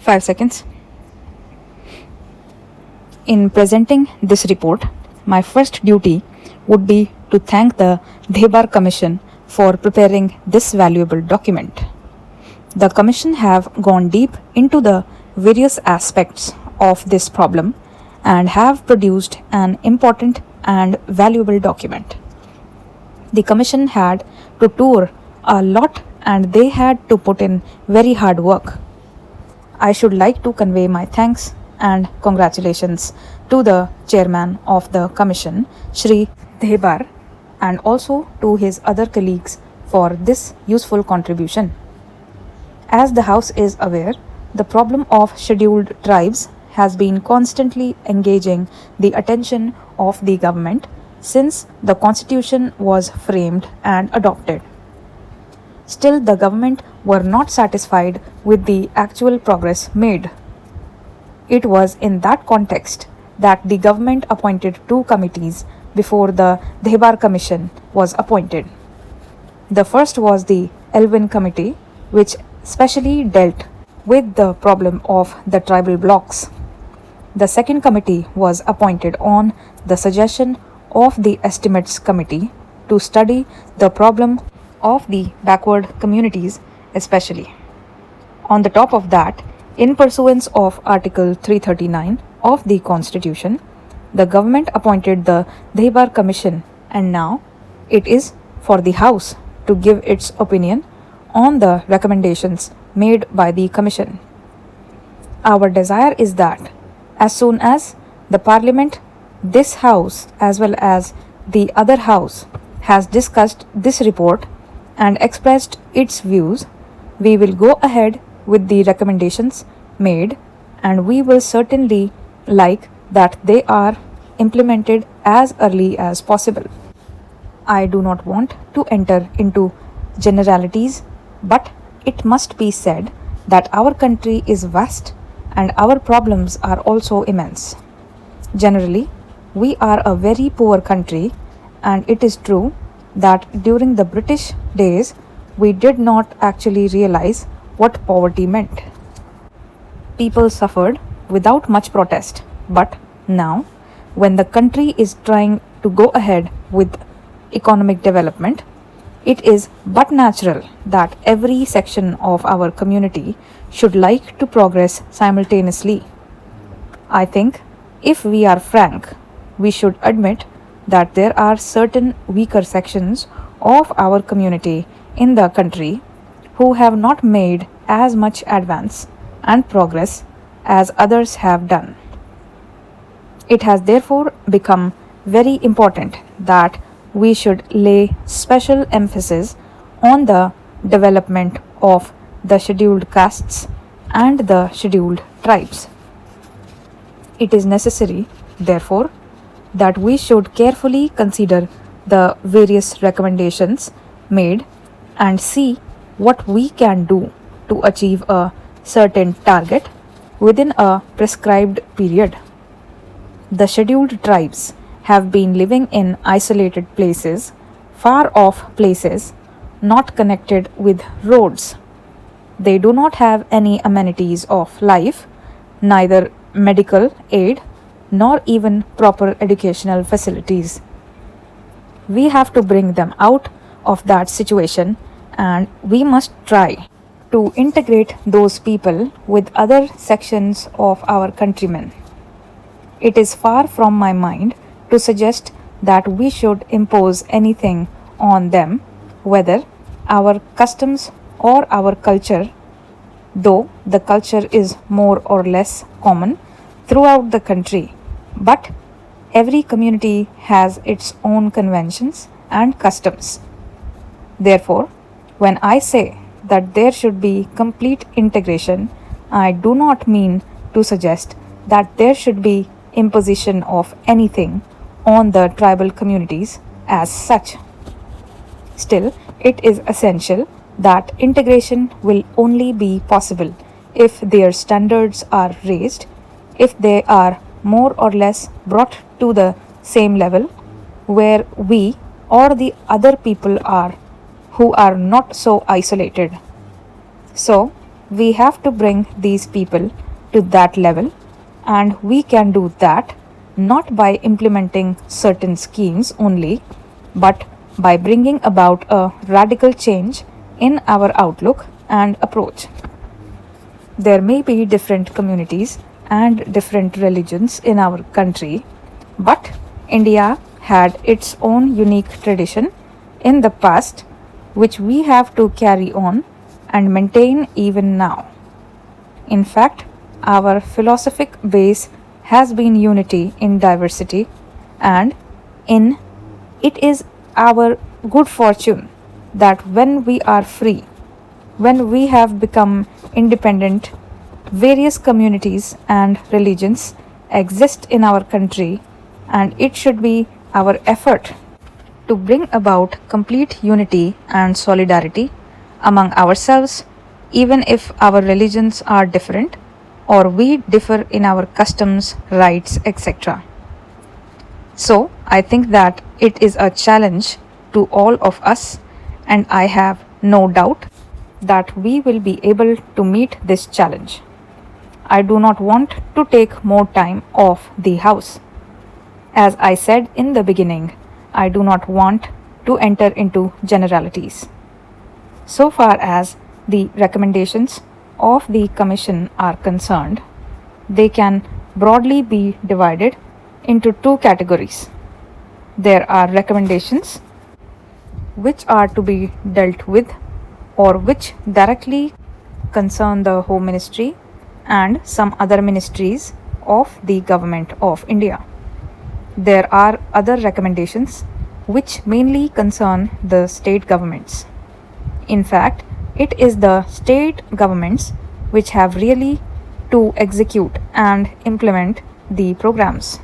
5 seconds. In presenting this report, my first duty would be to thank the Debar Commission for preparing this valuable document. The Commission have gone deep into the various aspects of this problem and have produced an important and valuable document. The Commission had to tour a lot and they had to put in very hard work. I should like to convey my thanks and congratulations to the chairman of the Commission, Shri Debar, and also to his other colleagues for this useful contribution. As the House is aware, the problem of scheduled tribes has been constantly engaging the attention of the government since the Constitution was framed and adopted. Still, the government were not satisfied with the actual progress made. It was in that context that the government appointed 2 committees before the Debar Commission was appointed. The first was the Elwin Committee, which specially dealt with the problem of the tribal blocks. The second committee was appointed on the suggestion of the Estimates Committee to study the problem of the backward communities especially. On the top of that, in pursuance of Article 339 of the Constitution, the government appointed the Debar Commission, and now it is for the House to give its opinion on the recommendations made by the Commission. Our desire is that as soon as the Parliament, this House as well as the other House has discussed this report and expressed its views, we will go ahead with the recommendations made, and we will certainly like that they are implemented as early as possible. I do not want to enter into generalities, but it must be said that our country is vast and our problems are also immense. Generally, we are a very poor country, and it is true that during the British days we did not actually realize what poverty meant. People suffered without much protest, but now, when the country is trying to go ahead with economic development, it is but natural that every section of our community should like to progress simultaneously. I think, if we are frank, we should admit that there are certain weaker sections of our community in the country who have not made as much advance and progress as others have done. It has therefore become very important that we should lay special emphasis on the development of the scheduled castes and the scheduled tribes. It is necessary, therefore, that we should carefully consider the various recommendations made and see what we can do to achieve a certain target within a prescribed period. The scheduled tribes have been living in isolated places, far off places, not connected with roads. They do not have any amenities of life, neither medical aid nor even proper educational facilities. We have to bring them out of that situation, and we must try to integrate those people with other sections of our countrymen. It is far from my mind to suggest that we should impose anything on them, whether our customs or our culture, though the culture is more or less common throughout the country. But every community has its own conventions and customs. Therefore, when I say that there should be complete integration, I do not mean to suggest that there should be imposition of anything on the tribal communities as such. Still, it is essential that integration will only be possible if their standards are raised, if they are more or less brought to the same level where we or the other people are who are not so isolated. So, We have to bring these people to that level, and we can do that not by implementing certain schemes only, but by bringing about a radical change in our outlook and approach. There may be different communities and different religions in our country, but India had its own unique tradition in the past, which we have to carry on and maintain even now. In fact, our philosophic base has been unity in diversity, and in it is our good fortune that when we are free, when we have become independent, various communities and religions exist in our country, and it should be our effort to bring about complete unity and solidarity among ourselves, even if our religions are different or we differ in our customs, rights, etc. So, I think that it is a challenge to all of us, and I have no doubt that we will be able to meet this challenge. I do not want to take more time off the house. As I said in the beginning, I do not want to enter into generalities. So far as the recommendations of the Commission are concerned, they can broadly be divided into two categories. There are recommendations which are to be dealt with or which directly concern the Home Ministry and some other ministries of the Government of India. There are other recommendations which mainly concern the state governments. In fact, it is the state governments which have really to execute and implement the programs.